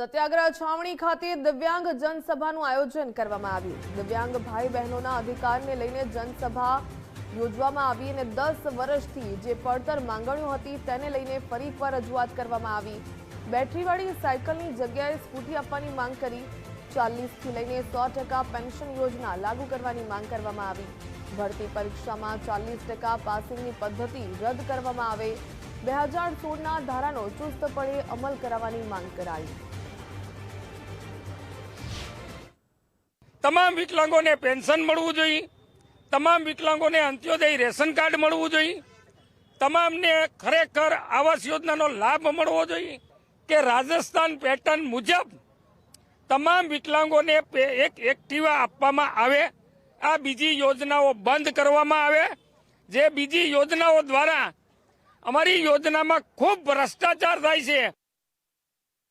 સત્યાગ્રહ છાવણી ખાતે દિવ્યાંગ જનસભાનું આયોજન કરવામાં આવ્યું। દિવ્યાંગ ભાઈ બહેનોના અધિકારને લઈને જનસભા યોજવામાં આવી અને 10 વર્ષથી જે પડતર માંગણીઓ હતી તેને લઈને ફરી એકવાર રજૂઆત કરવામાં આવી। બેટરીવાળી સાયકલની જગ્યાએ સ્કૂટી આપવાની માંગ કરી। 40 થી લઈને 100% પેન્શન યોજના લાગુ કરવાની માંગ કરવામાં આવી। ભરતી પરીક્ષામાં 40% પાસિંગની પદ્ધતિ રદ કરવામાં આવે। 2016ના ધારાનો ચુસ્તપણે અમલ કરાવવાની માંગ કરાઈ। તમામ વિકલાંગોને પેન્શન મળવું જોઈએ, તમામ વિકલાંગોને અંત્યોદય રેશન કાર્ડ મળવું જોઈએ, તમામને ખરેખર આવાસ યોજનાનો લાભ મળવો જોઈએ કે રાજસ્થાન પેટર્ન મુજબ તમામ વિકલાંગોને એક એક્ટિવા આપવામાં આવે। આ બીજી યોજનાઓ બંધ કરવામાં આવે। જે બીજી યોજનાઓ દ્વારા અમારી યોજનામાં ખૂબ ભ્રષ્ટાચાર થાય છે।